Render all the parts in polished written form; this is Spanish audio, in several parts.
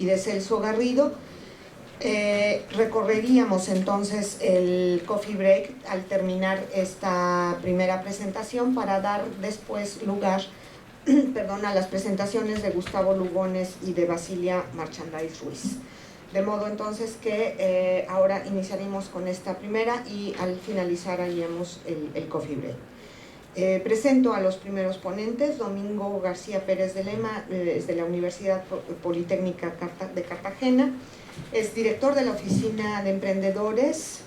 y de Celso Garrido. Recorreríamos entonces el coffee break al terminar esta primera presentación para dar después lugar a las presentaciones de Gustavo Lugones y de Basilia Marchandais Ruiz. De modo entonces que ahora iniciaremos con esta primera y al finalizar haríamos el coffee break. Presento a los primeros ponentes. Domingo García Pérez de Lema, de la Universidad Politécnica de Cartagena. Es director de la Oficina de Emprendedores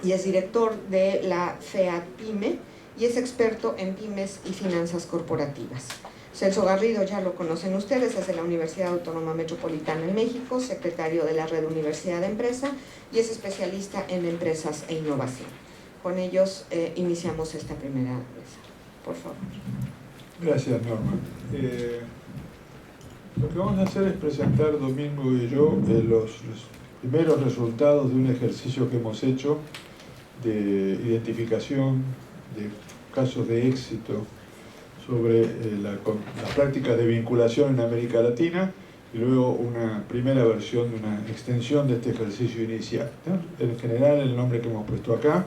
y es director de la FEAD-Pyme y es experto en pymes y finanzas corporativas. Celso Garrido ya lo conocen ustedes, es de la Universidad Autónoma Metropolitana en México, secretario de la Red Universidad de Empresa y es especialista en empresas e innovación. Con ellos iniciamos esta primera mesa. Por favor. Gracias, Norma. Lo que vamos a hacer es presentar, Domingo y yo, los primeros resultados de un ejercicio que hemos hecho de identificación de casos de éxito sobre la práctica de vinculación en América Latina y luego una primera versión de una extensión de este ejercicio inicial, ¿no? En general, el nombre que hemos puesto acá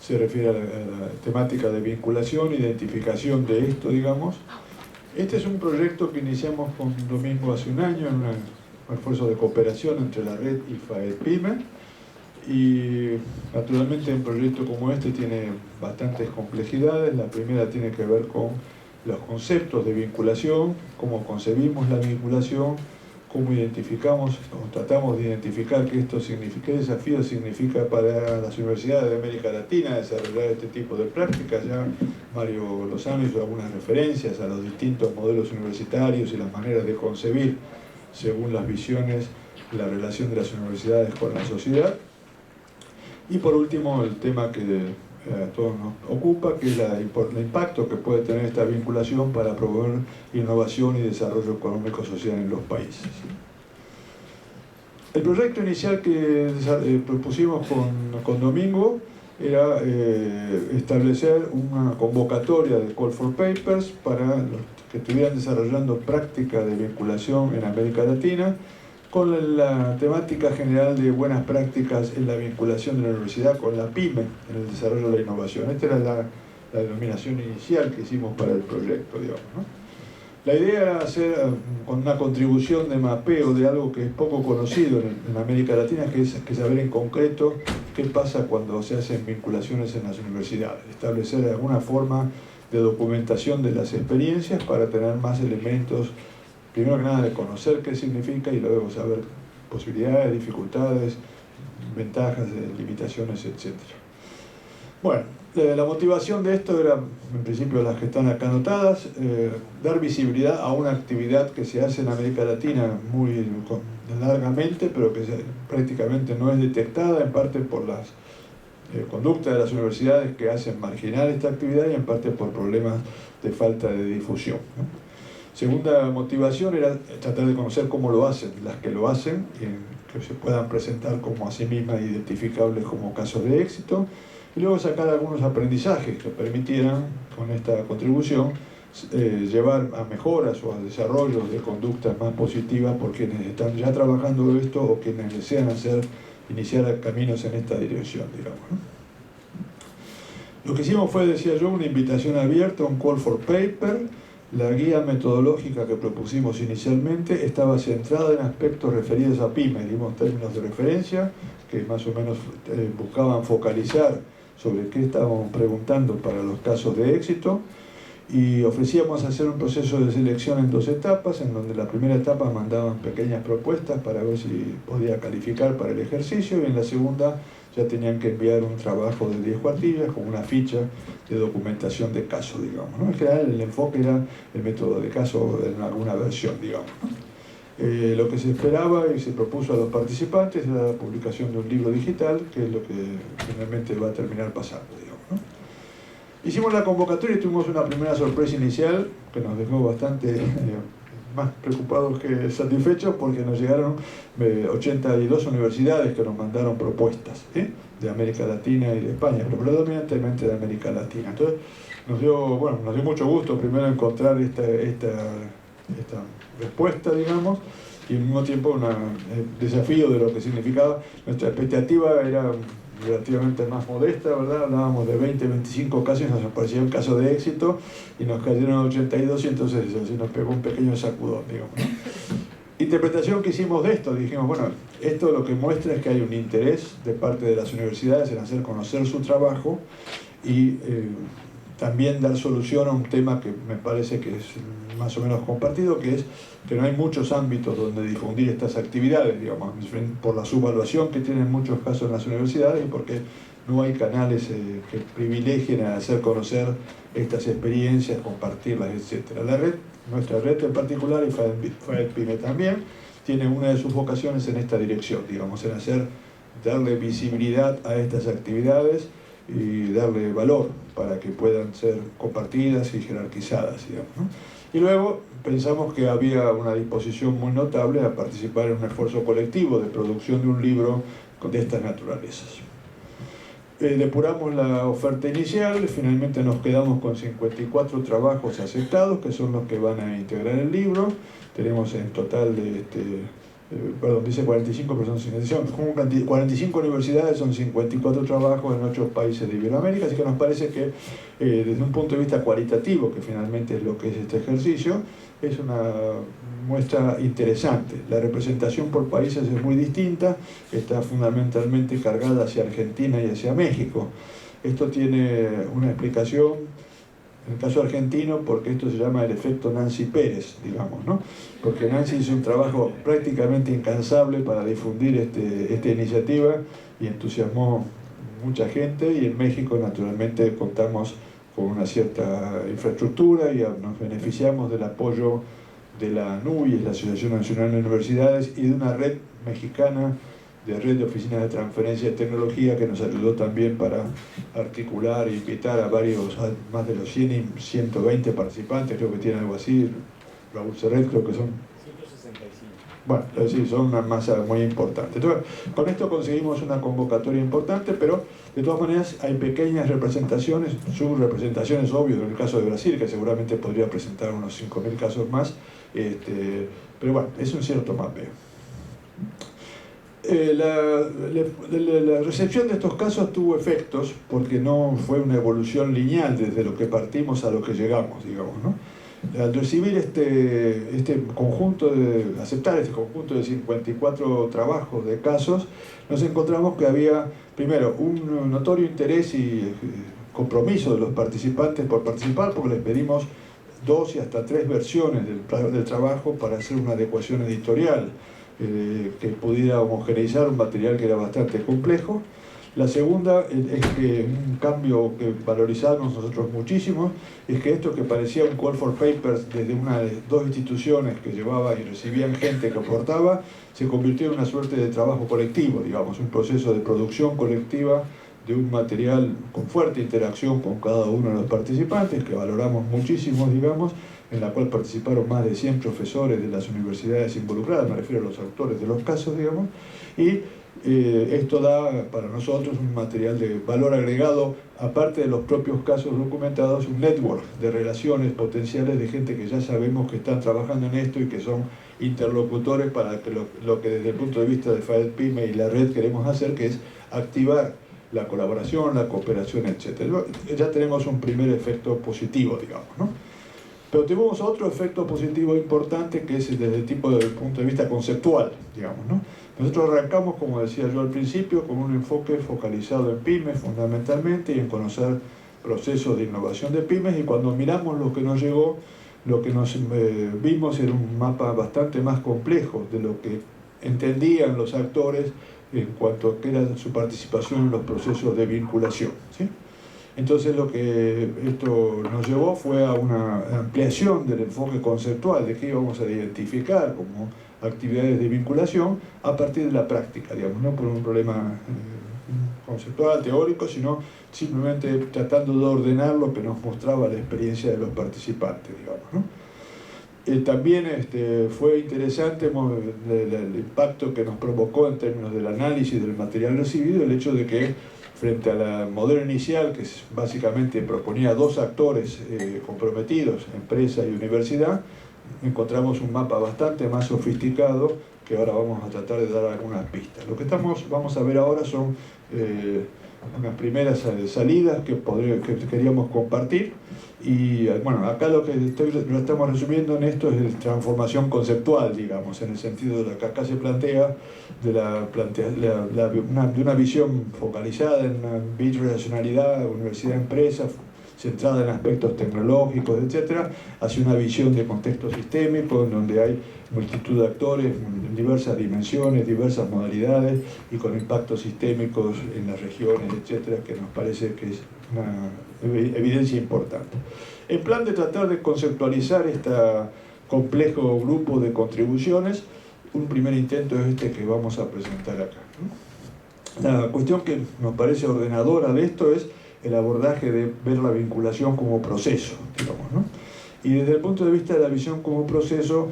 se refiere a la temática de vinculación, identificación de esto, digamos. Este es un proyecto que iniciamos con Domingo hace un año en un esfuerzo de cooperación entre la red y FAED-Pyme, y naturalmente un proyecto como este tiene bastantes complejidades. La primera tiene que ver con los conceptos de vinculación, cómo concebimos la vinculación, cómo identificamos o tratamos de identificar qué desafío significa para las universidades de América Latina desarrollar este tipo de prácticas. Ya Mario Lozano hizo algunas referencias a los distintos modelos universitarios y las maneras de concebir, según las visiones, la relación de las universidades con la sociedad. Y por último, el tema que a todos nos ocupa, que es el impacto que puede tener esta vinculación para promover innovación y desarrollo económico-social en los países. El proyecto inicial que propusimos con Domingo era establecer una convocatoria de Call for Papers para los que estuvieran desarrollando práctica de vinculación en América Latina, con la temática general de buenas prácticas en la vinculación de la universidad con la PYME en el desarrollo de la innovación. Esta era la denominación inicial que hicimos para el proyecto, digamos, ¿no? La idea era hacer con una contribución de mapeo de algo que es poco conocido en América Latina, que es saber en concreto qué pasa cuando se hacen vinculaciones en las universidades. Establecer alguna forma de documentación de las experiencias para tener más elementos, primero que nada de conocer qué significa y luego saber posibilidades, dificultades, ventajas, limitaciones, etc. Bueno, la motivación de esto era, en principio las que están acá anotadas, dar visibilidad a una actividad que se hace en América Latina muy largamente, pero que prácticamente no es detectada, en parte por las conductas de las universidades que hacen marginal esta actividad y en parte por problemas de falta de difusión, ¿no? Segunda motivación era tratar de conocer cómo lo hacen, las que lo hacen, que se puedan presentar como a sí mismas identificables como casos de éxito, y luego sacar algunos aprendizajes que permitieran, con esta contribución, llevar a mejoras o a desarrollos de conductas más positivas por quienes están ya trabajando esto o quienes desean iniciar caminos en esta dirección, digamos, ¿no? Lo que hicimos fue, decía yo, una invitación abierta, un call for paper. La guía metodológica que propusimos inicialmente estaba centrada en aspectos referidos a PYME, dimos términos de referencia que más o menos buscaban focalizar sobre qué estábamos preguntando para los casos de éxito, y ofrecíamos hacer un proceso de selección en 2 etapas, en donde la primera etapa mandaban pequeñas propuestas para ver si podía calificar para el ejercicio, y en la segunda ya tenían que enviar un trabajo de 10 cuartillas con una ficha de documentación de caso, digamos, ¿no? En general el enfoque era el método de caso en alguna versión, digamos, ¿no? Lo que se esperaba y se propuso a los participantes era la publicación de un libro digital, que es lo que finalmente va a terminar pasando, digamos, ¿no? Hicimos la convocatoria y tuvimos una primera sorpresa inicial que nos dejó bastante más preocupados que satisfechos, porque nos llegaron 82 universidades que nos mandaron propuestas, ¿sí?, de América Latina y de España, pero predominantemente de América Latina. Entonces nos dio mucho gusto primero encontrar esta respuesta, digamos, y al mismo tiempo un desafío de lo que significaba. Nuestra expectativa era relativamente más modesta, ¿verdad? Hablábamos de 20, 25 casos y nos parecía un caso de éxito y nos cayeron 82 y entonces así nos pegó un pequeño sacudón, digamos, ¿no? Interpretación que hicimos de esto, dijimos, bueno, esto lo que muestra es que hay un interés de parte de las universidades en hacer conocer su trabajo y también dar solución a un tema que me parece que es más o menos compartido, que es que no hay muchos ámbitos donde difundir estas actividades, digamos, por la subvaluación que tienen en muchos casos en las universidades y porque no hay canales que privilegien a hacer conocer estas experiencias, compartirlas, etc. La red, nuestra red en particular, y FAED-Pyme también, tiene una de sus vocaciones en esta dirección, digamos, en darle visibilidad a estas actividades y darle valor para que puedan ser compartidas y jerarquizadas, digamos, ¿no? Y luego pensamos que había una disposición muy notable a participar en un esfuerzo colectivo de producción de un libro de estas naturalezas. Depuramos la oferta inicial, finalmente nos quedamos con 54 trabajos aceptados, que son los que van a integrar el libro. Tenemos en total dice 45, pero son 45 universidades, son 54 trabajos en 8 países de Iberoamérica, así que nos parece que desde un punto de vista cualitativo, que finalmente es lo que es este ejercicio, es una muestra interesante. La representación por países es muy distinta, está fundamentalmente cargada hacia Argentina y hacia México. Esto tiene una explicación en el caso argentino, porque esto se llama el efecto Nancy Pérez, digamos, ¿no? Porque Nancy hizo un trabajo prácticamente incansable para difundir esta iniciativa y entusiasmó mucha gente, y en México naturalmente contamos con una cierta infraestructura y nos beneficiamos del apoyo de la ANUY, la Asociación Nacional de Universidades, y de una red mexicana de red de oficinas de transferencia de tecnología que nos ayudó también para articular e invitar a más de los 100 y 120 participantes, creo que tiene algo así, Raúl Serret creo que son 165. Bueno, es decir, son una masa muy importante. Entonces, con esto conseguimos una convocatoria importante, pero de todas maneras hay pequeñas representaciones, subrepresentaciones, obvio, en el caso de Brasil, que seguramente podría presentar unos 5.000 casos más, pero bueno, es un cierto mapeo. La recepción de estos casos tuvo efectos porque no fue una evolución lineal desde lo que partimos a lo que llegamos, digamos, ¿no? Al recibir aceptar este conjunto de 54 trabajos de casos, nos encontramos que había, primero, un notorio interés y compromiso de los participantes por participar, porque les pedimos 2 y hasta 3 versiones del trabajo para hacer una adecuación editorial que pudiera homogeneizar un material que era bastante complejo. La segunda es que un cambio que valorizamos nosotros muchísimo es que esto que parecía un call for papers desde una de 2 instituciones que llevaba y recibían gente que aportaba, se convirtió en una suerte de trabajo colectivo, digamos, un proceso de producción colectiva de un material con fuerte interacción con cada uno de los participantes, que valoramos muchísimo, digamos, en la cual participaron más de 100 profesores de las universidades involucradas, me refiero a los autores de los casos, digamos, y esto da para nosotros un material de valor agregado, aparte de los propios casos documentados, un network de relaciones potenciales de gente que ya sabemos que están trabajando en esto y que son interlocutores para que lo que desde el punto de vista de FAED-Pyme y la red queremos hacer, que es activar la colaboración, la cooperación, etc. Ya tenemos un primer efecto positivo, digamos, ¿no? Pero tuvimos otro efecto positivo importante, que es desde el punto de vista conceptual, digamos, ¿no? Nosotros arrancamos, como decía yo al principio, con un enfoque focalizado en pymes fundamentalmente y en conocer procesos de innovación de pymes, y cuando miramos lo que nos llegó, lo que nos vimos era un mapa bastante más complejo de lo que entendían los actores en cuanto a que era su participación en los procesos de vinculación, ¿sí? Entonces lo que esto nos llevó fue a una ampliación del enfoque conceptual de qué íbamos a identificar como actividades de vinculación a partir de la práctica, digamos, no por un problema conceptual, teórico, sino simplemente tratando de ordenar lo que nos mostraba la experiencia de los participantes, digamos, ¿no? También fue interesante el impacto que nos provocó en términos del análisis del material recibido, el hecho de que frente a la modelo inicial, que básicamente proponía 2 actores comprometidos, empresa y universidad, encontramos un mapa bastante más sofisticado que ahora vamos a tratar de dar algunas pistas. Lo que vamos a ver ahora son unas primeras salidas que queríamos compartir, y bueno, acá lo estamos resumiendo en esto es transformación conceptual, digamos, en el sentido de lo que acá se plantea de una visión focalizada en una bidireccionalidad, universidad-empresa, centrada en aspectos tecnológicos, etcétera, hacia una visión de contexto sistémico, en donde hay multitud de actores, en diversas dimensiones, diversas modalidades, y con impactos sistémicos en las regiones, etcétera, que nos parece que es una evidencia importante. En plan de tratar de conceptualizar este complejo grupo de contribuciones, un primer intento es este que vamos a presentar acá, ¿no? La cuestión que nos parece ordenadora de esto es el abordaje de ver la vinculación como proceso, digamos, ¿no? Y desde el punto de vista de la visión como proceso,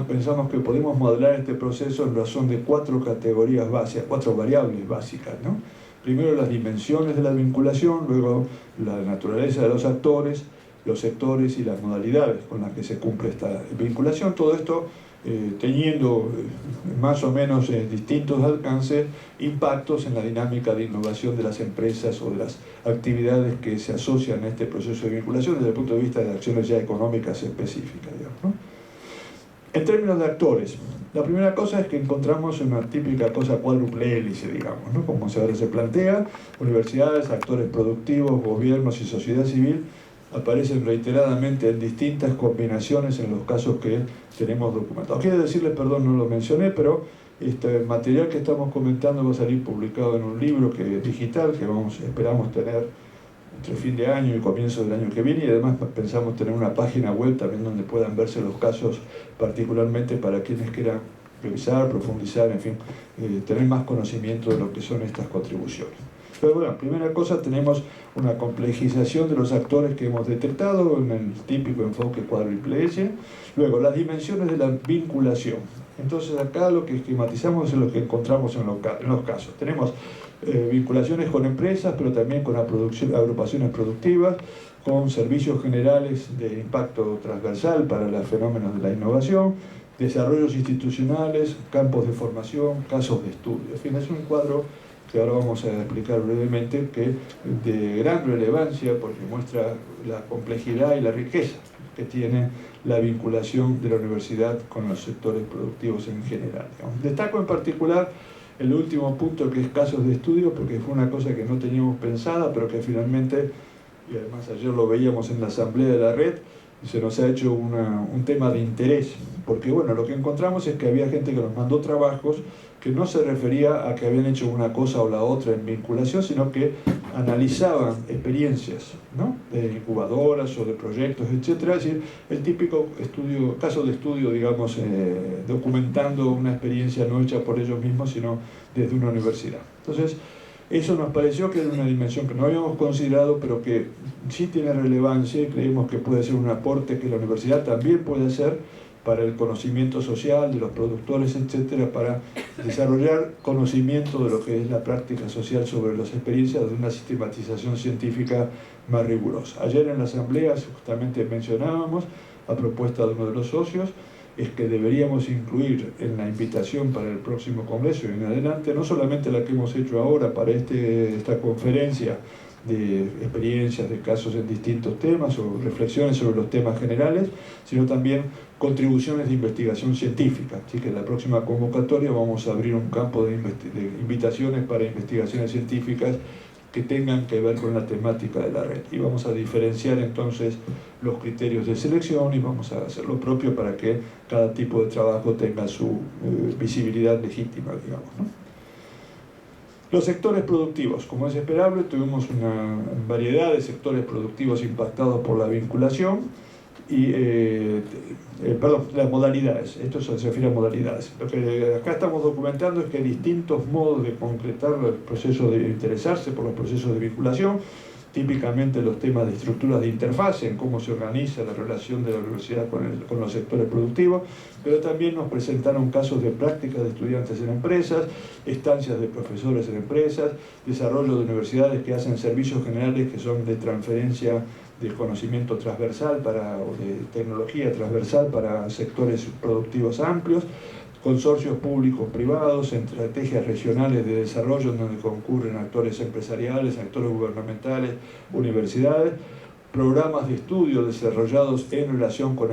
pensamos que podemos modelar este proceso en razón de 4 categorías básicas, 4 variables básicas, ¿no? Primero, las dimensiones de la vinculación, luego la naturaleza de los actores, los sectores y las modalidades con las que se cumple esta vinculación. Todo esto teniendo más o menos distintos alcances, impactos en la dinámica de innovación de las empresas o de las actividades que se asocian a este proceso de vinculación desde el punto de vista de acciones ya económicas específicas, digamos, ¿no? En términos de actores, la primera cosa es que encontramos una típica cosa cuádruple hélice, digamos, ¿no? Como ahora se plantea, universidades, actores productivos, gobiernos y sociedad civil aparecen reiteradamente en distintas combinaciones en los casos que tenemos documentados. Quiero decirles, perdón, no lo mencioné, pero este material que estamos comentando va a salir publicado en un libro digital que esperamos tener entre fin de año y comienzo del año que viene, y además pensamos tener una página web también donde puedan verse los casos, particularmente para quienes quieran revisar, profundizar, en fin, tener más conocimiento de lo que son estas contribuciones. Pero bueno, primera cosa, tenemos una complejización de los actores que hemos detectado en el típico enfoque cuádruple S. Luego, las dimensiones de la vinculación. Entonces acá lo que esquematizamos es lo que encontramos en los casos. Tenemos vinculaciones con empresas, pero también con agrupaciones productivas, con servicios generales de impacto transversal para los fenómenos de la innovación, desarrollos institucionales, campos de formación, casos de estudio. En fin, es un cuadro que ahora vamos a explicar brevemente, que de gran relevancia porque muestra la complejidad y la riqueza que tiene la vinculación de la universidad con los sectores productivos en general. Destaco en particular el último punto, que es casos de estudio, porque fue una cosa que no teníamos pensada, pero que finalmente, y además ayer lo veíamos en la asamblea de la red, se nos ha hecho un tema de interés, porque bueno, lo que encontramos es que había gente que nos mandó trabajos que no se refería a que habían hecho una cosa o la otra en vinculación, sino que analizaban experiencias, ¿no?, de incubadoras o de proyectos, etc. Es decir, el típico caso de estudio, digamos, documentando una experiencia no hecha por ellos mismos, sino desde una universidad. Entonces, eso nos pareció que era una dimensión que no habíamos considerado, pero que sí tiene relevancia, y creemos que puede ser un aporte que la universidad también puede hacer para el conocimiento social de los productores, etcétera, para desarrollar conocimiento de lo que es la práctica social sobre las experiencias de una sistematización científica más rigurosa. Ayer en la asamblea justamente mencionábamos, a propuesta de uno de los socios, es que deberíamos incluir en la invitación para el próximo congreso y en adelante, no solamente la que hemos hecho ahora para esta conferencia de experiencias, de casos en distintos temas o reflexiones sobre los temas generales, sino también contribuciones de investigación científica. Así que en la próxima convocatoria vamos a abrir un campo de invitaciones para investigaciones científicas que tengan que ver con la temática de la red. Y vamos a diferenciar entonces los criterios de selección y vamos a hacer lo propio para que cada tipo de trabajo tenga su visibilidad legítima, digamos, ¿no? Los sectores productivos, como es esperable, tuvimos una variedad de sectores productivos impactados por la vinculación y, las modalidades, esto se refiere a modalidades. Lo que acá estamos documentando es que hay distintos modos de concretar el proceso de interesarse por los procesos de vinculación, típicamente los temas de estructuras de interfase, en cómo se organiza la relación de la universidad con los sectores productivos, pero también nos presentaron casos de prácticas de estudiantes en empresas, estancias de profesores en empresas, desarrollo de universidades que hacen servicios generales que son de transferencia de conocimiento transversal o de tecnología transversal para sectores productivos amplios, consorcios públicos privados, estrategias regionales de desarrollo en donde concurren actores empresariales, actores gubernamentales, universidades, programas de estudio desarrollados en relación con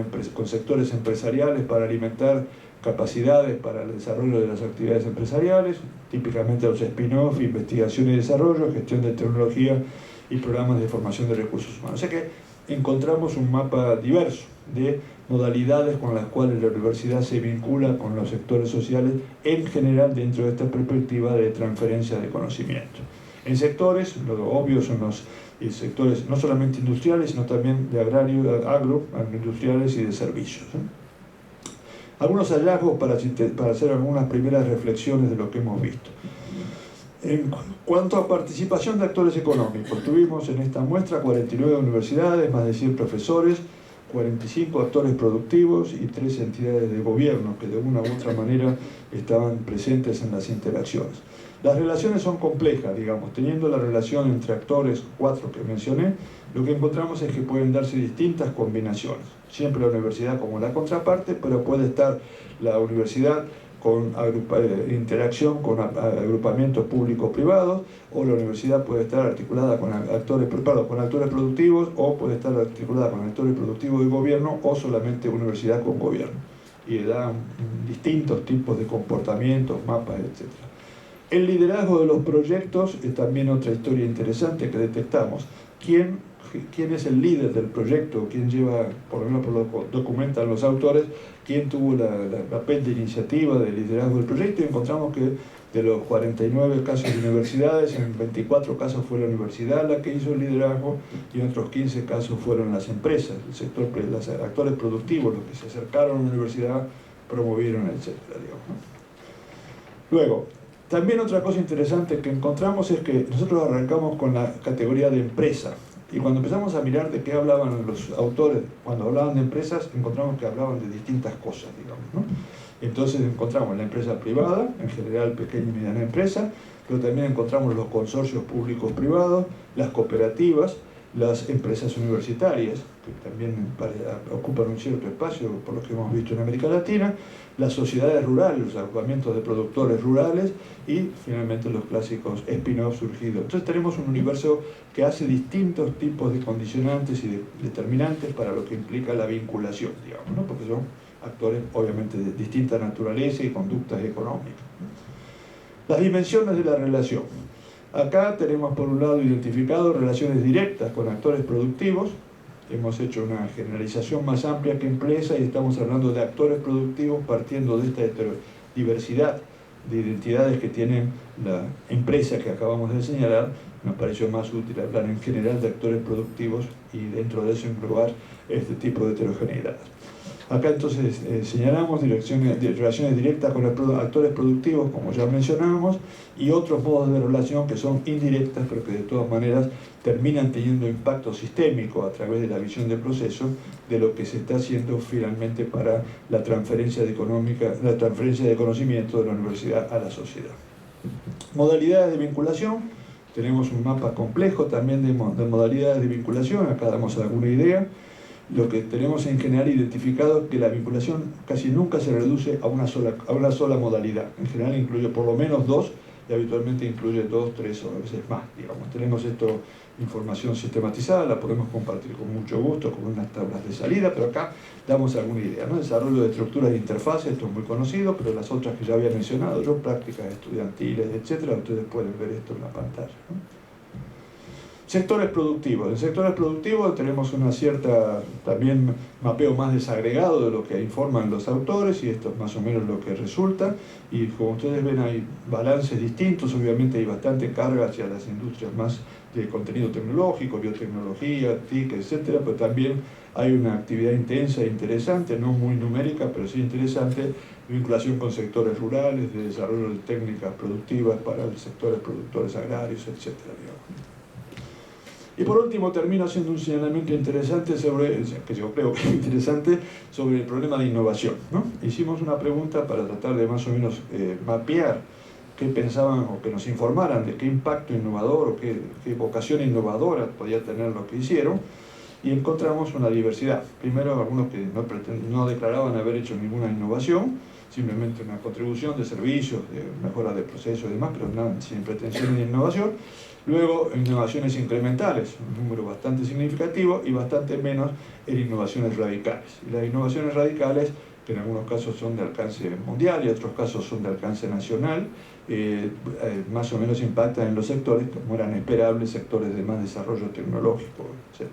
sectores empresariales para alimentar capacidades para el desarrollo de las actividades empresariales, típicamente los spin-off, investigación y desarrollo, gestión de tecnología y programas de formación de recursos humanos. O sea que encontramos un mapa diverso de modalidades con las cuales la universidad se vincula con los sectores sociales, en general dentro de esta perspectiva de transferencia de conocimiento. En sectores, lo obvio son los sectores no solamente industriales, sino también de agroindustriales y de servicios. Algunos hallazgos para hacer algunas primeras reflexiones de lo que hemos visto. En cuanto a participación de actores económicos, tuvimos en esta muestra 49 universidades, más de 100 profesores, 45 actores productivos y 3 entidades de gobierno que de una u otra manera estaban presentes en las interacciones. Las relaciones son complejas, digamos, teniendo la relación entre actores, 4 que mencioné, lo que encontramos es que pueden darse distintas combinaciones. Siempre la universidad como la contraparte, pero puede estar la universidad con interacción con agrupamientos públicos privados, o la universidad puede estar articulada con actores productivos, o puede estar articulada con actores productivos de gobierno, o solamente universidad con gobierno. Y da distintos tipos de comportamientos, mapas, etc. El liderazgo de los proyectos es también otra historia interesante que detectamos. ¿Quién es el líder del proyecto? ¿Quién lleva, por lo menos por lo que documentan los autores, quién tuvo el papel de iniciativa, de liderazgo del proyecto? Y encontramos que de los 49 casos de universidades, en 24 casos fue la universidad la que hizo el liderazgo y en otros 15 casos fueron las empresas, el sector, los actores productivos, los que se acercaron a la universidad, promovieron, etc. Luego, también otra cosa interesante que encontramos es que nosotros arrancamos con la categoría de empresa. Y cuando empezamos a mirar de qué hablaban los autores, cuando hablaban de empresas, encontramos que hablaban de distintas cosas, digamos, ¿no? Entonces encontramos la empresa privada, en general pequeña y mediana empresa, pero también encontramos los consorcios públicos privados, las cooperativas, las empresas universitarias, que también ocupan un cierto espacio por lo que hemos visto en América Latina, las sociedades rurales, los agrupamientos de productores rurales y finalmente los clásicos spin-off surgidos. Entonces tenemos un universo que hace distintos tipos de condicionantes y de determinantes para lo que implica la vinculación, digamos, ¿no? Porque son actores obviamente de distinta naturaleza y conductas económicas. Las dimensiones de la relación. Acá tenemos por un lado identificado relaciones directas con actores productivos. Hemos hecho una generalización más amplia que empresa y estamos hablando de actores productivos partiendo de esta diversidad de identidades que tienen la empresa que acabamos de señalar. Nos pareció más útil hablar en general de actores productivos y dentro de eso englobar este tipo de heterogeneidad. Acá entonces señalamos relaciones directas con actores productivos, como ya mencionábamos, y otros modos de relación que son indirectas, pero que de todas maneras terminan teniendo impacto sistémico a través de la visión del proceso de lo que se está haciendo finalmente para la transferencia de conocimiento de la universidad a la sociedad. Modalidades de vinculación. Tenemos un mapa complejo también de modalidades de vinculación. Acá damos alguna idea. Lo que tenemos en general identificado es que la vinculación casi nunca se reduce a una sola modalidad. En general incluye por lo menos 2 y habitualmente incluye 2, 3 o a veces más. Digamos. Tenemos información sistematizada, la podemos compartir con mucho gusto con unas tablas de salida, pero acá damos alguna idea, ¿no? Desarrollo de estructuras de interfaces, esto es muy conocido, pero las otras que ya había mencionado yo, prácticas estudiantiles, etc., ustedes pueden ver esto en la pantalla, ¿no? Sectores productivos. En sectores productivos tenemos una cierta, también mapeo más desagregado de lo que informan los autores y esto es más o menos lo que resulta y como ustedes ven hay balances distintos, obviamente hay bastante carga hacia las industrias más de contenido tecnológico, biotecnología, TIC, etcétera, pero también hay una actividad intensa e interesante, no muy numérica, pero sí interesante, vinculación con sectores rurales, de desarrollo de técnicas productivas para los sectores productores agrarios, etcétera, digamos. Y por último termino haciendo un señalamiento interesante que yo creo que es interesante, sobre el problema de innovación, ¿no? Hicimos una pregunta para tratar de más o menos mapear qué pensaban o que nos informaran de qué impacto innovador o qué vocación innovadora podía tener lo que hicieron. y encontramos una diversidad. Primero, algunos que no declaraban haber hecho ninguna innovación, simplemente una contribución de servicios, de mejora de procesos y demás, pero nada, sin pretensiones de innovación. Luego, innovaciones incrementales, un número bastante significativo, y bastante menos en innovaciones radicales. Y las innovaciones radicales, que en algunos casos son de alcance mundial y en otros casos son de alcance nacional, más o menos impactan en los sectores, como eran esperables, sectores de más desarrollo tecnológico, etc.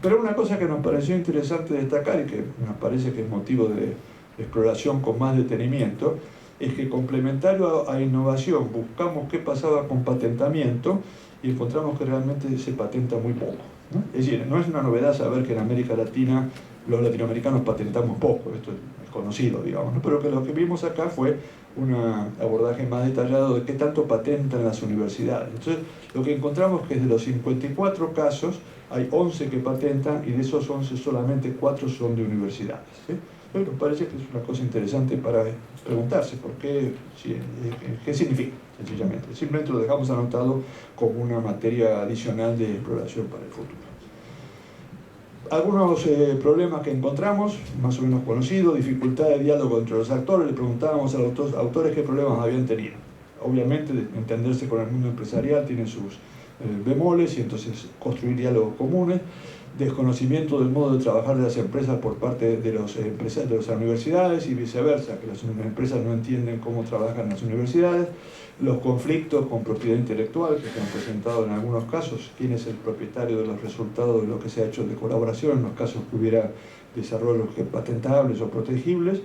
Pero una cosa que nos pareció interesante destacar y que nos parece que es motivo de exploración con más detenimiento, es que complementario a innovación buscamos qué pasaba con patentamiento y encontramos que realmente se patenta muy poco, ¿no? Es decir, no es una novedad saber que en América Latina los latinoamericanos patentamos poco, esto es conocido, digamos, ¿no? Pero que lo que vimos acá fue un abordaje más detallado de qué tanto patentan las universidades. Entonces, lo que encontramos es que de los 54 casos hay 11 que patentan y de esos 11 solamente 4 son de universidades, ¿sí? Pero nos parece que es una cosa interesante para preguntarse por qué, qué significa, sencillamente. Simplemente lo dejamos anotado como una materia adicional de exploración para el futuro. Algunos problemas que encontramos, más o menos conocidos: dificultad de diálogo entre los actores. Le preguntábamos a los autores qué problemas habían tenido. Obviamente, entenderse con el mundo empresarial tiene sus bemoles, y entonces construir diálogos comunes. Desconocimiento del modo de trabajar de las empresas por parte de las universidades y viceversa, que las empresas no entienden cómo trabajan las universidades. Los conflictos con propiedad intelectual que se han presentado en algunos casos, quién es el propietario de los resultados de lo que se ha hecho de colaboración en los casos que hubiera desarrollos patentables o protegibles.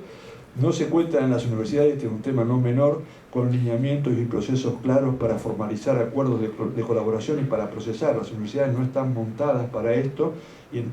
No se cuentan en las universidades, este es un tema no menor, con lineamientos y procesos claros para formalizar acuerdos de colaboración y para procesar. Las universidades no están montadas para esto, y en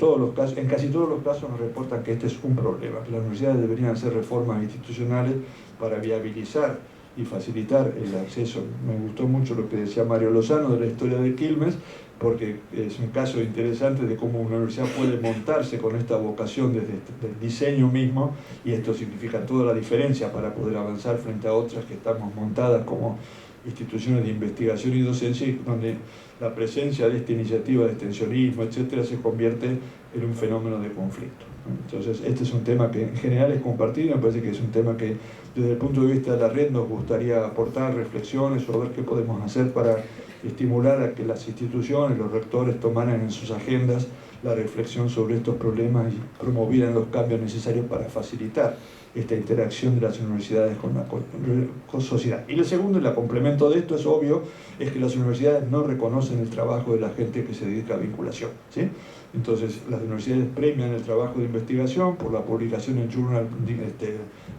casi todos los casos nos reportan que este es un problema, que las universidades deberían hacer reformas institucionales para viabilizar y facilitar el acceso. Me gustó mucho lo que decía Mario Lozano de la historia de Quilmes, porque es un caso interesante de cómo una universidad puede montarse con esta vocación desde el diseño mismo, y esto significa toda la diferencia para poder avanzar frente a otras que estamos montadas como instituciones de investigación y docencia, donde la presencia de esta iniciativa de extensionismo, etcétera, se convierte en un fenómeno de conflicto. Entonces, este es un tema que en general es compartido, y me parece que es un tema que desde el punto de vista de la red nos gustaría aportar reflexiones sobre qué podemos hacer para estimular a que las instituciones, los rectores tomaran en sus agendas la reflexión sobre estos problemas y promovieran los cambios necesarios para facilitar esta interacción de las universidades con la sociedad. Y lo segundo, y el complemento de esto es obvio, es que las universidades no reconocen el trabajo de la gente que se dedica a vinculación, ¿sí? Entonces, las universidades premian el trabajo de investigación por la publicación en journal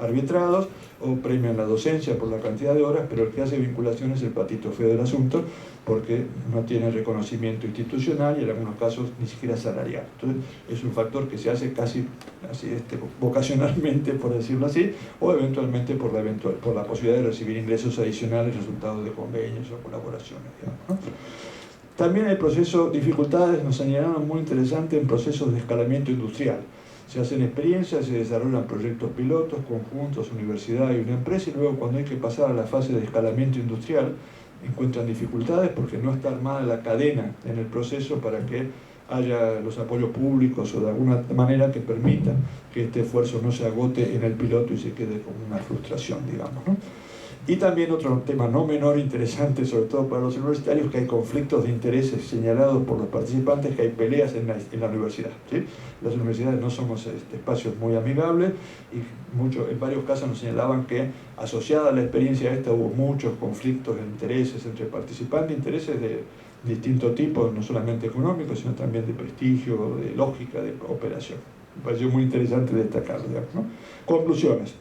arbitrados, o premian la docencia por la cantidad de horas, pero el que hace vinculación es el patito feo del asunto, porque no tiene reconocimiento institucional y en algunos casos ni siquiera salarial. Entonces, es un factor que se hace casi vocacionalmente, por decirlo así, o eventualmente por la posibilidad de recibir ingresos adicionales resultados de convenios o colaboraciones, digamos, ¿no? También hay dificultades, nos señalaron muy interesantes, en procesos de escalamiento industrial. Se hacen experiencias, se desarrollan proyectos pilotos, conjuntos, universidad y una empresa, y luego cuando hay que pasar a la fase de escalamiento industrial, encuentran dificultades porque no está armada la cadena en el proceso para que haya los apoyos públicos o de alguna manera que permita que este esfuerzo no se agote en el piloto y se quede como una frustración, digamos, ¿no? Y también otro tema no menor interesante, sobre todo para los universitarios, que hay conflictos de intereses señalados por los participantes, que hay peleas en la universidad, ¿sí? Las universidades no somos espacios muy amigables, y en varios casos nos señalaban que asociada a la experiencia esta hubo muchos conflictos de intereses entre participantes, intereses de distinto tipo, no solamente económicos, sino también de prestigio, de lógica, de operación. Me pareció muy interesante destacarlo, ¿no? Conclusiones.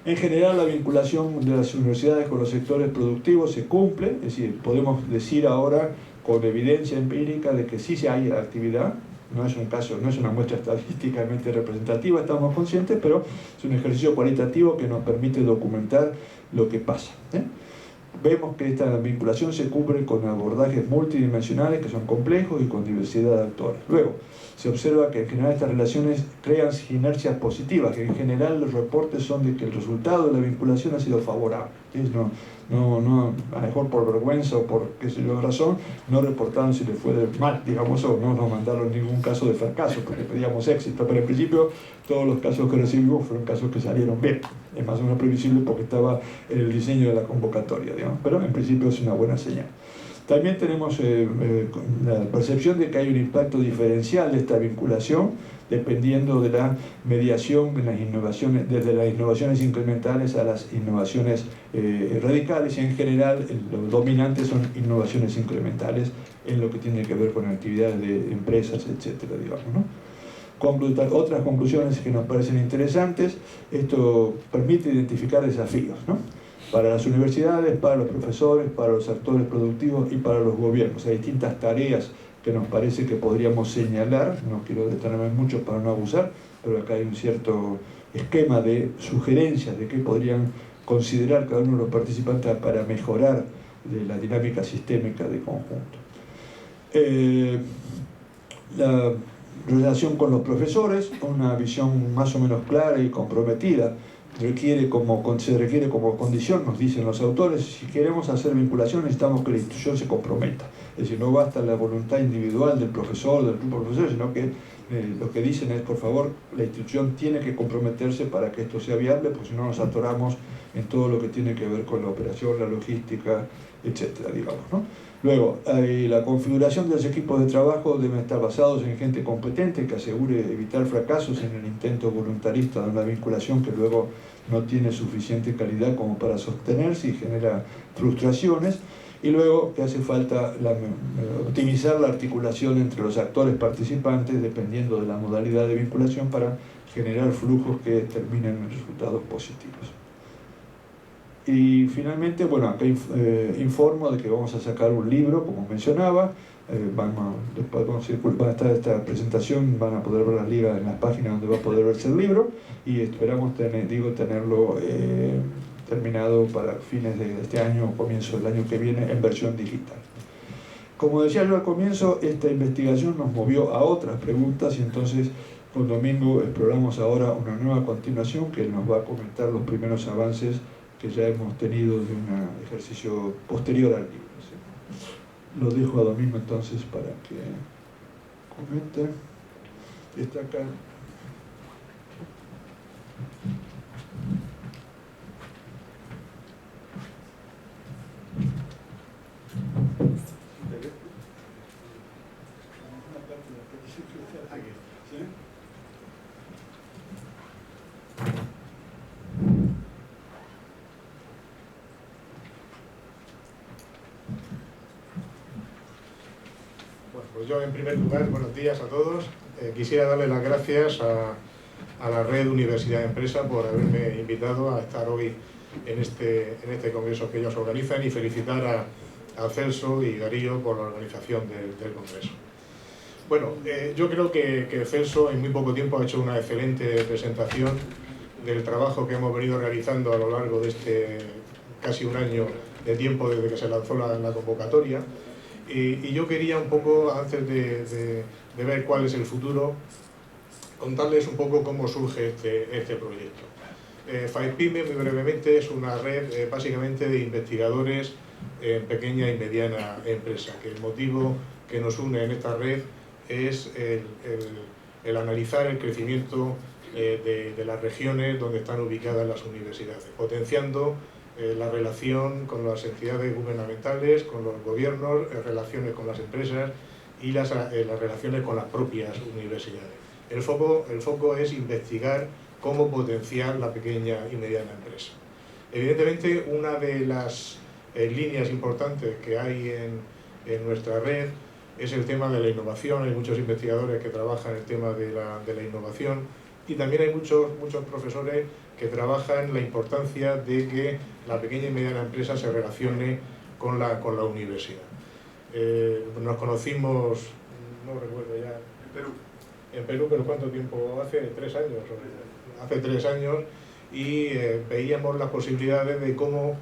En general, la vinculación de las universidades con los sectores productivos se cumple, es decir, podemos decir ahora con evidencia empírica de que sí hay actividad. No es un caso, no es una muestra estadísticamente representativa, estamos conscientes, pero es un ejercicio cualitativo que nos permite documentar lo que pasa, ¿eh? vemos que esta vinculación se cubre con abordajes multidimensionales que son complejos y con diversidad de actores. Luego, se observa que en general estas relaciones crean sinergias positivas, que en general los reportes son de que el resultado de la vinculación ha sido favorable. No, a lo mejor por vergüenza o por qué sé yo razón, no reportaron si les fue mal, digamos, o no nos mandaron ningún caso de fracaso, porque pedíamos éxito, pero en principio todos los casos que recibimos fueron casos que salieron bien. Es más o menos previsible porque estaba en el diseño de la convocatoria, digamos, pero en principio es una buena señal. También tenemos la percepción de que hay un impacto diferencial de esta vinculación dependiendo de la mediación en las innovaciones, desde las innovaciones incrementales a las innovaciones radicales, y en general los dominantes son innovaciones incrementales en lo que tiene que ver con actividades de empresas, etcétera, digamos, ¿no? Otras conclusiones que nos parecen interesantes: esto permite identificar desafíos, ¿no?, para las universidades, para los profesores, para los actores productivos y para los gobiernos. Hay distintas tareas que nos parece que podríamos señalar, no quiero detenerme mucho para no abusar, pero acá hay un cierto esquema de sugerencias de qué podrían considerar cada uno de los participantes para mejorar la dinámica sistémica de conjunto. La relación con los profesores, una visión más o menos clara y comprometida, se requiere como condición, nos dicen los autores, si queremos hacer vinculación necesitamos que la institución se comprometa. Es decir, no basta la voluntad individual del profesor, del grupo de profesores, sino que lo que dicen es, por favor, la institución tiene que comprometerse para que esto sea viable, porque si no nos atoramos en todo lo que tiene que ver con la operación, la logística, etcétera, digamos, ¿no? Luego, la configuración de los equipos de trabajo deben estar basados en gente competente que asegure evitar fracasos en el intento voluntarista de una vinculación que luego no tiene suficiente calidad como para sostenerse y genera frustraciones. Y luego que hace falta optimizar la articulación entre los actores participantes dependiendo de la modalidad de vinculación para generar flujos que terminen en resultados positivos. Y finalmente, bueno, acá informo de que vamos a sacar un libro, como mencionaba. Después va a estar esta presentación, van a poder ver las ligas en las páginas donde va a poder verse el libro, y esperamos tenerlo terminado para fines de este año o comienzo del año que viene en versión digital. Como decía yo al comienzo, esta investigación nos movió a otras preguntas, y entonces con Domingo exploramos ahora una nueva continuación que nos va a comentar los primeros avances que ya hemos tenido de un ejercicio posterior al libro. ¿Sí? Lo dejo a Domingo entonces para que comente. Está acá. Bueno, pues yo en primer lugar, buenos días a todos. Quisiera darle las gracias a la Red Universidad Empresa por haberme invitado a estar hoy en este congreso que ellos organizan, y felicitar a Celso y Darío por la organización del congreso. Bueno, yo creo que Celso en muy poco tiempo ha hecho una excelente presentación del trabajo que hemos venido realizando a lo largo de este casi un año de tiempo desde que se lanzó la convocatoria. Y yo quería un poco, antes de ver cuál es el futuro, contarles un poco cómo surge este proyecto. FAEPYME, muy brevemente, es una red básicamente de investigadores en pequeña y mediana empresa, que el motivo que nos une en esta red es el analizar el crecimiento de las regiones donde están ubicadas las universidades, potenciando la relación con las entidades gubernamentales, con los gobiernos, relaciones con las empresas y las relaciones con las propias universidades. El foco es investigar cómo potenciar la pequeña y mediana empresa. Evidentemente, una de las líneas importantes que hay en nuestra red es el tema de la innovación. Hay muchos investigadores que trabajan el tema de la innovación, y también hay muchos profesores que trabajan la importancia de que la pequeña y mediana empresa se relacione con la universidad. Nos conocimos, no recuerdo ya, en Perú, pero ¿cuánto tiempo? Hace 3 años. Hace 3 años, y veíamos las posibilidades de cómo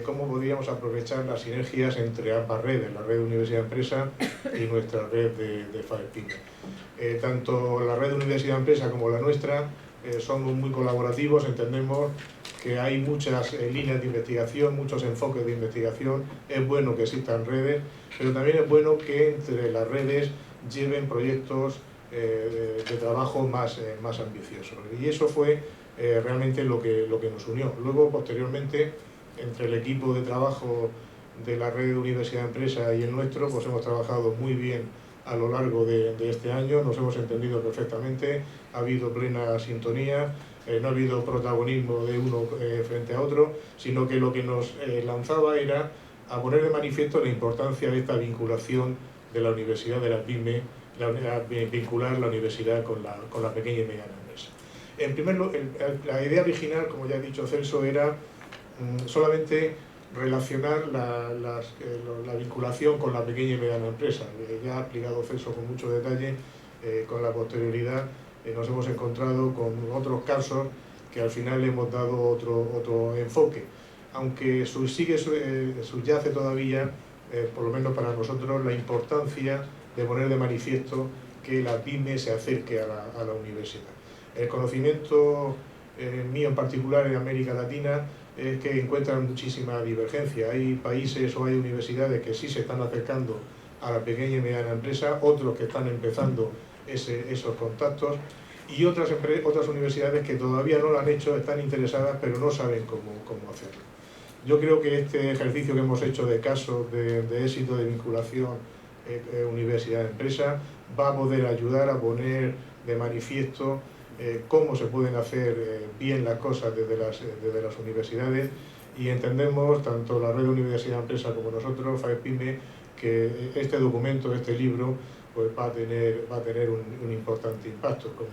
cómo podríamos aprovechar las sinergias entre ambas redes, la red universidad-empresa y nuestra red de FAEPyme. Tanto la red universidad-empresa como la nuestra somos muy colaborativos, entendemos que hay muchas líneas de investigación, muchos enfoques de investigación, es bueno que existan redes, pero también es bueno que entre las redes lleven proyectos de trabajo más ambiciosos. Y eso fue realmente lo que nos unió. Luego, posteriormente, entre el equipo de trabajo de la red de universidad-empresa y el nuestro, pues hemos trabajado muy bien a lo largo de este año, nos hemos entendido perfectamente, ha habido plena sintonía, no ha habido protagonismo de uno frente a otro, sino que lo que nos lanzaba era a poner de manifiesto la importancia de esta vinculación de la universidad, de la PYME, vincular la universidad con la pequeña y mediana empresa. En primer lugar, la idea original, como ya ha dicho Celso, era solamente relacionar la vinculación con la pequeña y mediana empresa. Ya ha explicado Celso con mucho detalle, con la posterioridad nos hemos encontrado con otros casos que al final le hemos dado otro enfoque. Aunque subyace todavía, por lo menos para nosotros, la importancia de poner de manifiesto que la PYME se acerque a la universidad. El conocimiento mío en particular en América Latina es que encuentran muchísima divergencia. Hay países o hay universidades que sí se están acercando a la pequeña y mediana empresa, otros que están empezando esos contactos y otras universidades que todavía no lo han hecho, están interesadas pero no saben cómo hacerlo. Yo creo que este ejercicio que hemos hecho de casos de éxito de vinculación universidad-empresa va a poder ayudar a poner de manifiesto cómo se pueden hacer bien las cosas desde las universidades y entendemos, tanto la red de universidad-empresa como nosotros, FAEPyme, que este documento, este libro, pues va a tener un importante impacto. Como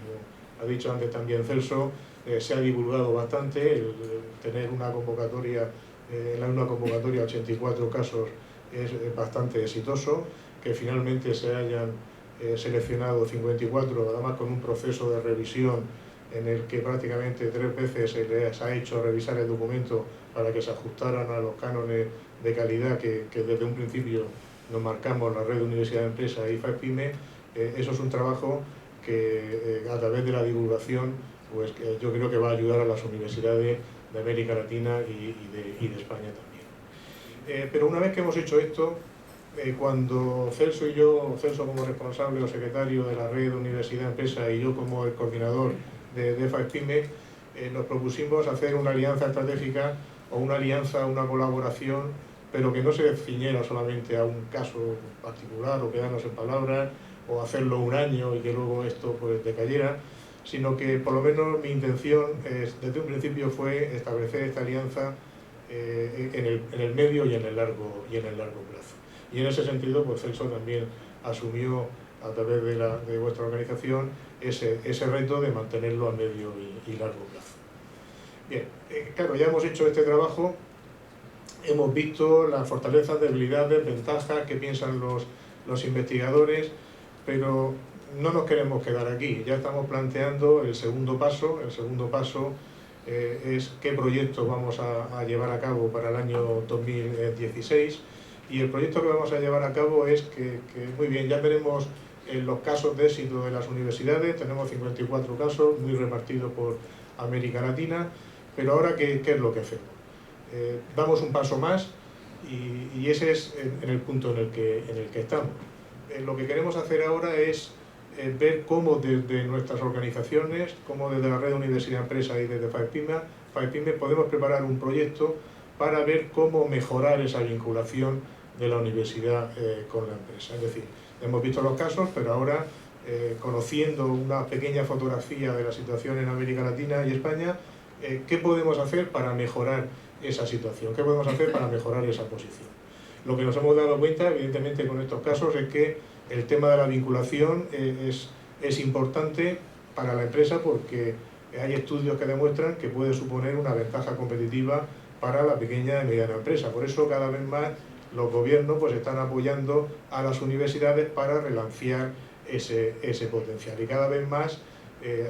ha dicho antes también Celso, se ha divulgado bastante, el tener una convocatoria, en una convocatoria 84 casos es bastante exitoso, que finalmente se hayan seleccionado 54, además con un proceso de revisión en el que prácticamente 3 veces se les ha hecho revisar el documento para que se ajustaran a los cánones de calidad que desde un principio nos marcamos la red de universidad-empresa y FAEPyme. Eso es un trabajo que a través de la divulgación pues yo creo que va a ayudar a las universidades de América Latina y de España también. Pero una vez que hemos hecho esto, cuando Celso y yo, Celso como responsable o secretario de la red de universidad-empresa y yo como el coordinador de FAEPyme, nos propusimos hacer una alianza estratégica o una alianza, una colaboración, pero que no se ciñera solamente a un caso particular o quedarnos en palabras o hacerlo un año y que luego esto pues decayera, sino que por lo menos mi intención desde un principio fue establecer esta alianza en el medio y en el largo plazo. Y en ese sentido, pues Celso también asumió a través de vuestra organización ese reto de mantenerlo a medio y largo plazo. Bien, claro, ya hemos hecho este trabajo, hemos visto las fortalezas, debilidades, ventajas que piensan los investigadores, pero no nos queremos quedar aquí, ya estamos planteando el segundo paso. El segundo paso es qué proyectos vamos a llevar a cabo para el año 2016, y el proyecto que vamos a llevar a cabo es que muy bien, ya tenemos los casos de éxito de las universidades, tenemos 54 casos muy repartidos por América Latina, pero ahora ¿qué es lo que hacemos? Damos un paso más y ese es en el punto en el que estamos. Lo que queremos hacer ahora es ver cómo desde nuestras organizaciones, cómo desde la red de universidad-empresa y desde FAEPyme podemos preparar un proyecto para ver cómo mejorar esa vinculación de la universidad con la empresa. Es decir, hemos visto los casos, pero ahora conociendo una pequeña fotografía de la situación en América Latina y España, ¿qué podemos hacer para mejorar esa situación? ¿Qué podemos hacer para mejorar esa posición? Lo que nos hemos dado cuenta, evidentemente, con estos casos es que el tema de la vinculación es importante para la empresa porque hay estudios que demuestran que puede suponer una ventaja competitiva para la pequeña y mediana empresa. Por eso cada vez más los gobiernos pues están apoyando a las universidades para relanzar ese potencial. Y cada vez más,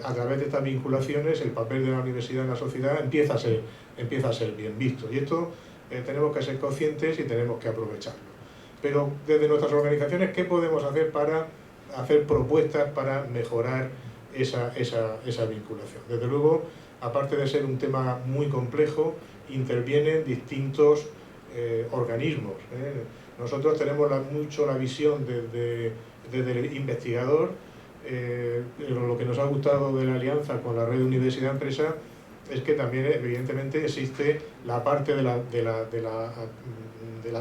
a través de estas vinculaciones, el papel de la universidad en la sociedad empieza a ser bien visto. Y esto tenemos que ser conscientes y tenemos que aprovecharlo. Pero desde nuestras organizaciones, ¿qué podemos hacer para hacer propuestas para mejorar esa vinculación? Desde luego, aparte de ser un tema muy complejo, intervienen distintos organismos. Nosotros tenemos mucho la visión desde el investigador. Lo que nos ha gustado de la alianza con la red de universidad-empresa es que también evidentemente existe la parte de las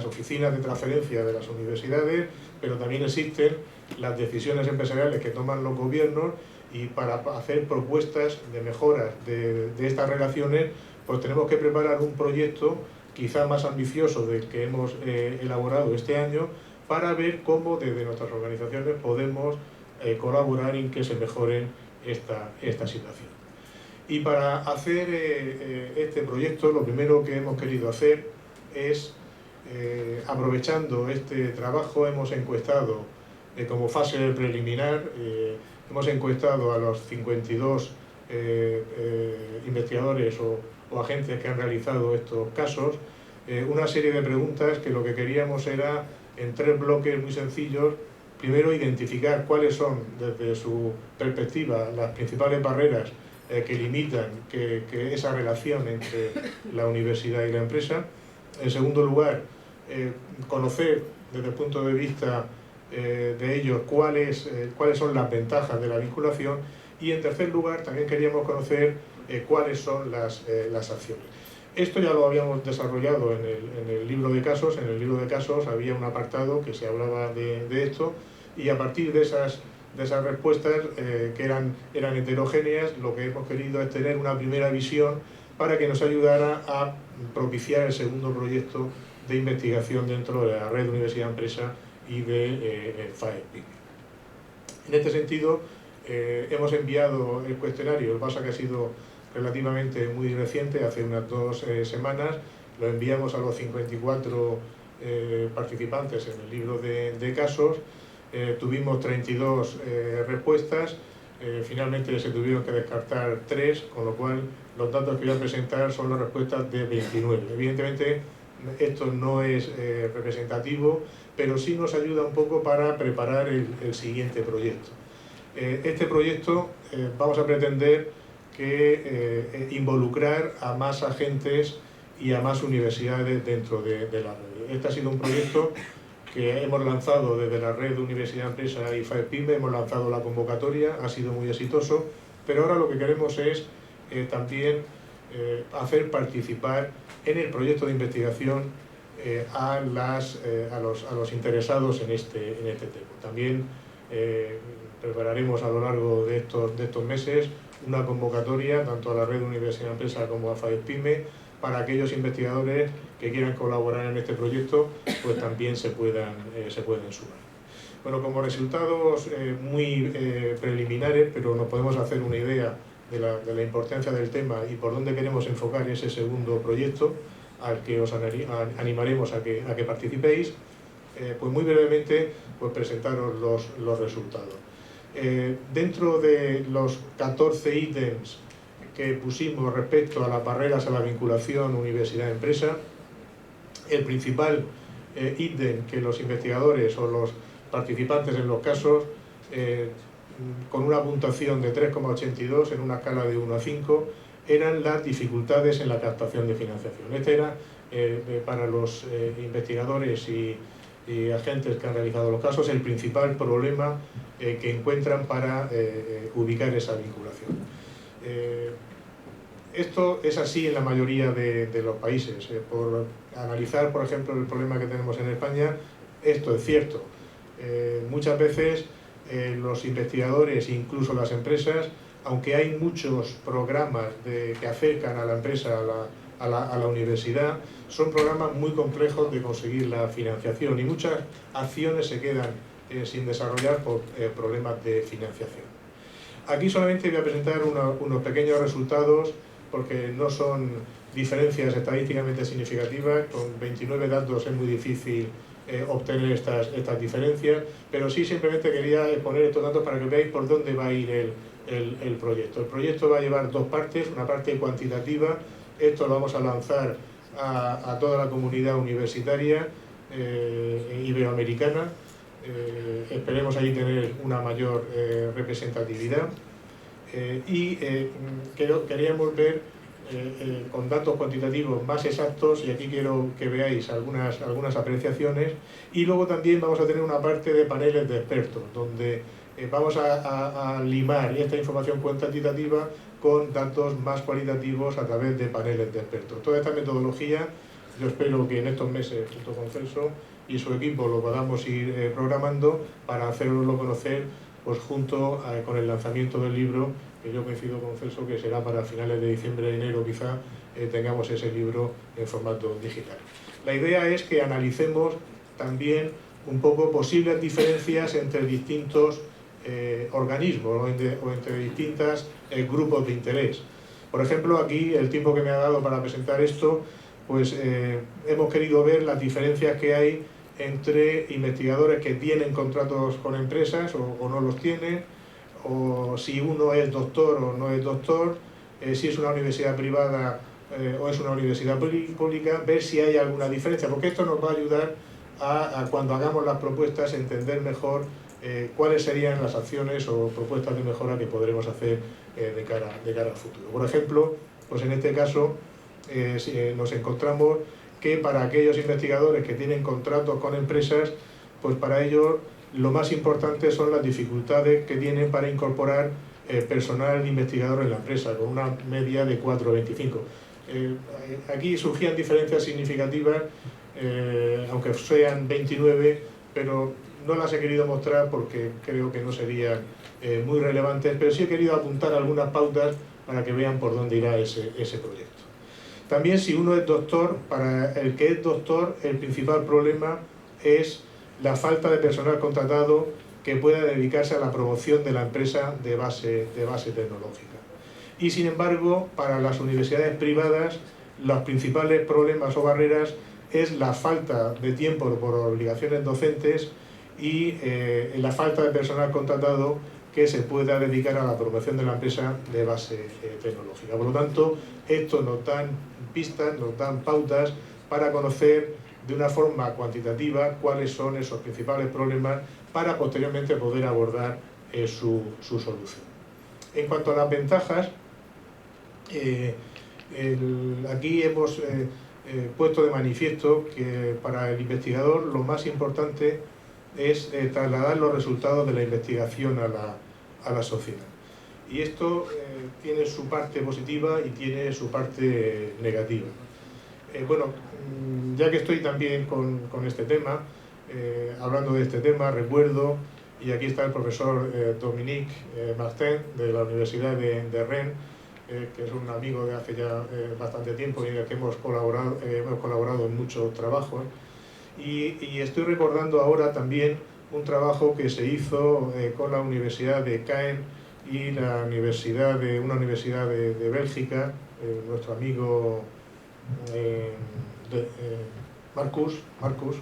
oficinas de transferencia de las universidades, pero también existen las decisiones empresariales que toman los gobiernos, y para hacer propuestas de mejoras de estas relaciones, pues tenemos que preparar un proyecto quizá más ambicioso del que hemos elaborado este año, para ver cómo desde nuestras organizaciones podemos colaborar en que se mejore esta situación. Y para hacer este proyecto, lo primero que hemos querido hacer es, aprovechando este trabajo, hemos encuestado como fase preliminar, hemos encuestado a los 52 investigadores o agentes que han realizado estos casos, una serie de preguntas que lo que queríamos era, en 3 bloques muy sencillos. Primero, identificar cuáles son, desde su perspectiva, las principales barreras que limitan que esa relación entre la universidad y la empresa. En segundo lugar, conocer desde el punto de vista de ellos cuáles son las ventajas de la vinculación. Y en tercer lugar, también queríamos conocer cuáles son las acciones. Esto ya lo habíamos desarrollado en el libro de casos. En el libro de casos había un apartado que se hablaba de esto, y a partir de esas respuestas que eran heterogéneas, lo que hemos querido es tener una primera visión para que nos ayudara a propiciar el segundo proyecto de investigación dentro de la red de universidad-empresa y de FAEP. En este sentido, hemos enviado el cuestionario. Lo que pasa que ha sido relativamente muy reciente, hace unas 2 semanas. Lo enviamos a los 54 participantes en el libro de casos. Tuvimos 32 respuestas, finalmente se tuvieron que descartar 3, con lo cual los datos que voy a presentar son las respuestas de 29. Evidentemente esto no es representativo, pero sí nos ayuda un poco para preparar el siguiente proyecto. Este proyecto vamos a pretender que involucrar a más agentes y a más universidades dentro de la red. Este ha sido un proyecto que hemos lanzado desde la red de Universidad Empresa y FAEP-Pyme. Hemos lanzado la convocatoria, ha sido muy exitoso, pero ahora lo que queremos es también hacer participar en el proyecto de investigación a los interesados en este tema. También prepararemos a lo largo de estos meses una convocatoria tanto a la red de Universidad Empresa como a FAEP-Pyme, para aquellos investigadores que quieran colaborar en este proyecto, pues también se puedan sumar. Bueno, como resultados muy preliminares, pero nos podemos hacer una idea de la importancia del tema y por dónde queremos enfocar ese segundo proyecto, al que os animaremos a que participéis. Pues muy brevemente, pues presentaros los resultados. Dentro de los 14 ítems que pusimos respecto a las barreras a la vinculación universidad-empresa, el principal ítem que los investigadores o los participantes en los casos, con una puntuación de 3,82 en una escala de 1 a 5, eran las dificultades en la captación de financiación. Este era, para los investigadores y agentes que han realizado los casos, el principal problema que encuentran para ubicar esa vinculación. Esto es así en la mayoría de los países. Por analizar, por ejemplo, el problema que tenemos en España, esto es cierto. Muchas veces los investigadores, incluso las empresas, aunque hay muchos programas que acercan a la empresa a la universidad, son programas muy complejos de conseguir la financiación, y muchas acciones se quedan sin desarrollar por problemas de financiación. Aquí solamente voy a presentar unos pequeños resultados, porque no son diferencias estadísticamente significativas. Con 29 datos es muy difícil obtener estas diferencias, pero sí simplemente quería exponer estos datos para que veáis por dónde va a ir el proyecto. El proyecto va a llevar 2 partes, una parte cuantitativa. Esto lo vamos a lanzar a toda la comunidad universitaria iberoamericana. Esperemos ahí tener una mayor representatividad y queríamos ver con datos cuantitativos más exactos, y aquí quiero que veáis algunas apreciaciones, y luego también vamos a tener una parte de paneles de expertos donde vamos a limar esta información cuantitativa con datos más cualitativos a través de paneles de expertos. Toda esta metodología yo espero que en estos meses, junto con Celso y su equipo, lo podamos ir programando para hacerlo conocer pues, junto con el lanzamiento del libro, que yo coincido con Celso que será para finales de diciembre, enero quizá, tengamos ese libro en formato digital. La idea es que analicemos también un poco posibles diferencias entre distintos organismos o entre distintos grupos de interés. Por ejemplo, aquí el tiempo que me ha dado para presentar esto, pues hemos querido ver las diferencias que hay entre investigadores que tienen contratos con empresas o no los tienen, o si uno es doctor o no es doctor, si es una universidad privada o es una universidad pública, ver si hay alguna diferencia, porque esto nos va a ayudar a cuando hagamos las propuestas, entender mejor cuáles serían las acciones o propuestas de mejora que podremos hacer de cara al futuro. Por ejemplo, pues en este caso nos encontramos que para aquellos investigadores que tienen contratos con empresas, pues para ellos lo más importante son las dificultades que tienen para incorporar personal investigador en la empresa, con una media de 4,25. Aquí surgían diferencias significativas, aunque sean 29, pero no las he querido mostrar porque creo que no serían muy relevantes, pero sí he querido apuntar algunas pautas para que vean por dónde irá ese proyecto. También, si uno es doctor, para el que es doctor, el principal problema es la falta de personal contratado que pueda dedicarse a la promoción de la empresa de base tecnológica. Y sin embargo, para las universidades privadas, los principales problemas o barreras es la falta de tiempo por obligaciones docentes y la falta de personal contratado que se pueda dedicar a la promoción de la empresa de base tecnológica. Por lo tanto, esto nos dan pistas, nos dan pautas para conocer de una forma cuantitativa cuáles son esos principales problemas para posteriormente poder abordar su solución. En cuanto a las ventajas, aquí hemos puesto de manifiesto que para el investigador lo más importante es trasladar los resultados de la investigación a la sociedad. Y esto tiene su parte positiva y tiene su parte negativa. Bueno, ya que estoy también con este tema, hablando de este tema, recuerdo, y aquí está el profesor Dominique Martin de la Universidad de Rennes, que es un amigo de hace ya bastante tiempo y en el que hemos colaborado en muchos trabajos, y estoy recordando ahora también un trabajo que se hizo con la Universidad de Caen y una universidad de Bélgica, nuestro amigo Marcus,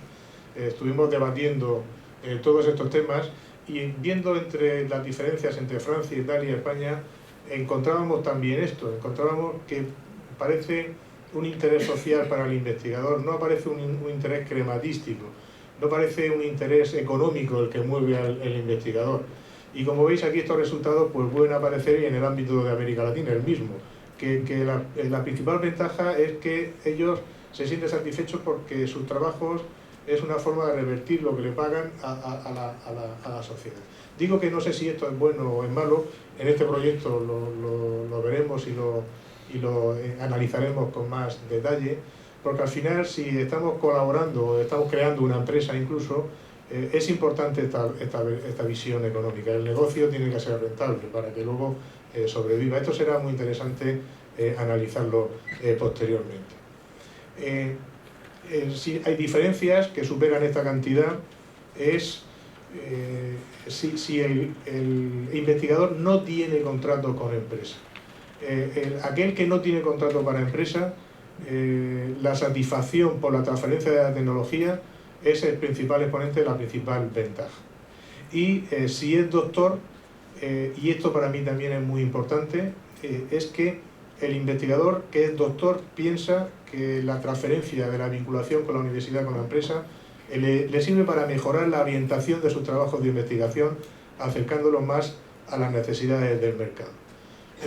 estuvimos debatiendo todos estos temas y viendo entre las diferencias entre Francia, Italia y España, encontrábamos también esto, encontrábamos que parece un interés social para el investigador, no aparece un interés crematístico, no parece un interés económico el que mueve al investigador. Y como veis aquí estos resultados pues pueden aparecer en el ámbito de América Latina, el mismo, que la principal ventaja es que ellos se sienten satisfechos porque sus trabajos es una forma de revertir lo que le pagan a la sociedad. Digo que no sé si esto es bueno o es malo, en este proyecto lo veremos y lo analizaremos con más detalle, porque al final si estamos colaborando o estamos creando una empresa incluso, es importante esta visión económica. El negocio tiene que ser rentable para que luego sobreviva. Esto será muy interesante analizarlo posteriormente. Si hay diferencias que superan esta cantidad, es si el investigador no tiene contrato con empresa. Aquel que no tiene contrato para empresa, la satisfacción por la transferencia de la tecnología es el principal exponente, la principal ventaja. Y si es doctor, y esto para mí también es muy importante, es que el investigador que es doctor piensa que la transferencia de la vinculación con la universidad, con la empresa, le sirve para mejorar la orientación de sus trabajos de investigación, acercándolos más a las necesidades del mercado.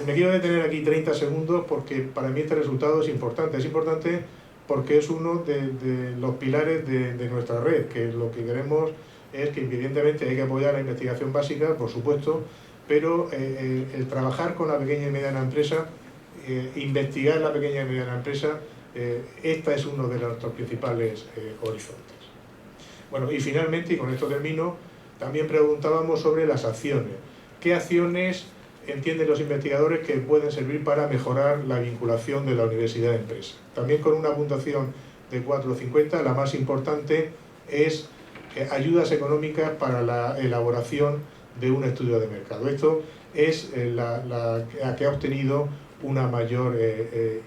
Me quiero detener aquí 30 segundos porque para mí este resultado es importante. Es importante porque es uno de los pilares de nuestra red, que lo que queremos es que evidentemente hay que apoyar la investigación básica, por supuesto, pero el trabajar con la pequeña y mediana empresa, investigar la pequeña y mediana empresa, esta es uno de nuestros principales horizontes. Bueno, y finalmente, y con esto termino, también preguntábamos sobre las acciones. ¿Qué acciones entienden los investigadores que pueden servir para mejorar la vinculación de la universidad de empresa? También con una puntuación de 4,50, la más importante es ayudas económicas para la elaboración de un estudio de mercado. Esto es la que ha obtenido una mayor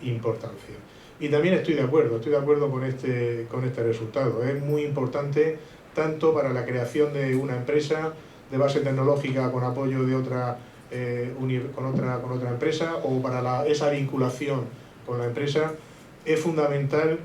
importancia. Y también estoy de acuerdo con este resultado. Es muy importante tanto para la creación de una empresa de base tecnológica con apoyo de otra empresa o para esa vinculación con la empresa. Es fundamental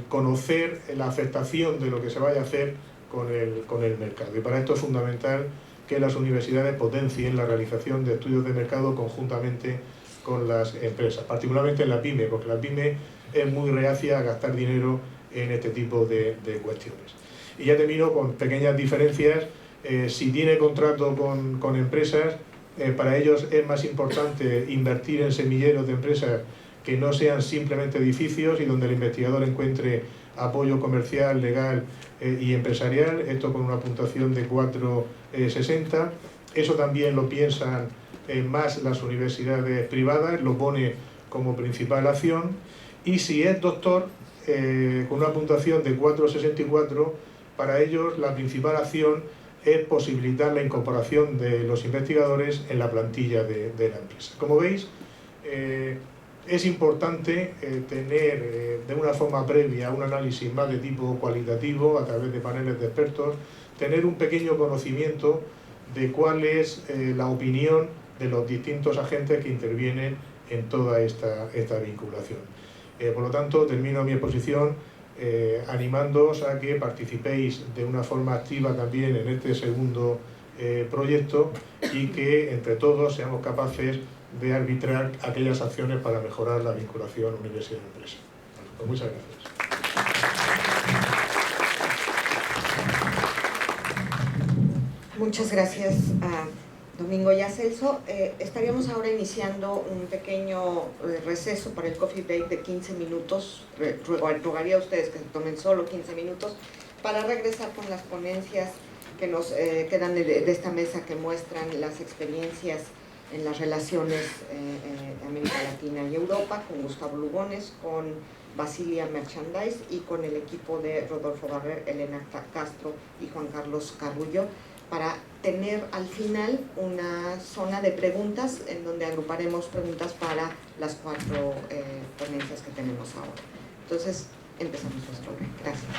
conocer la afectación de lo que se vaya a hacer con el mercado, y para esto es fundamental que las universidades potencien la realización de estudios de mercado conjuntamente con las empresas, particularmente en la PYME, porque la PYME es muy reacia a gastar dinero en este tipo de cuestiones. Y ya termino con pequeñas diferencias. Si tiene contrato con empresas, para ellos es más importante invertir en semilleros de empresas que no sean simplemente edificios y donde el investigador encuentre apoyo comercial, legal y empresarial, esto con una puntuación de 4,60. Eso también lo piensan más las universidades privadas, lo pone como principal acción. Y si es doctor, con una puntuación de 4,64, para ellos la principal acción es posibilitar la incorporación de los investigadores en la plantilla de la empresa. Como veis, es importante tener de una forma previa un análisis más de tipo cualitativo a través de paneles de expertos, tener un pequeño conocimiento de cuál es la opinión de los distintos agentes que intervienen en toda esta vinculación. Por lo tanto, termino mi exposición animándoos a que participéis de una forma activa también en este segundo proyecto y que entre todos seamos capaces de arbitrar aquellas acciones para mejorar la vinculación universidad-empresa. Bueno, pues muchas gracias. Muchas gracias a Domingo y a Celso. Estaríamos ahora iniciando un pequeño receso para el coffee break de 15 minutos. Rogaría a ustedes que se tomen solo 15 minutos para regresar con las ponencias que nos quedan de esta mesa, que muestran las experiencias en las relaciones América Latina y Europa, con Gustavo Lugones, con Basilia Merchandise y con el equipo de Rodolfo Barrer, Elena Castro y Juan Carlos Carrullo, para tener al final una zona de preguntas en donde agruparemos preguntas para las 4 ponencias que tenemos ahora. Entonces, empezamos nuestro break. Gracias.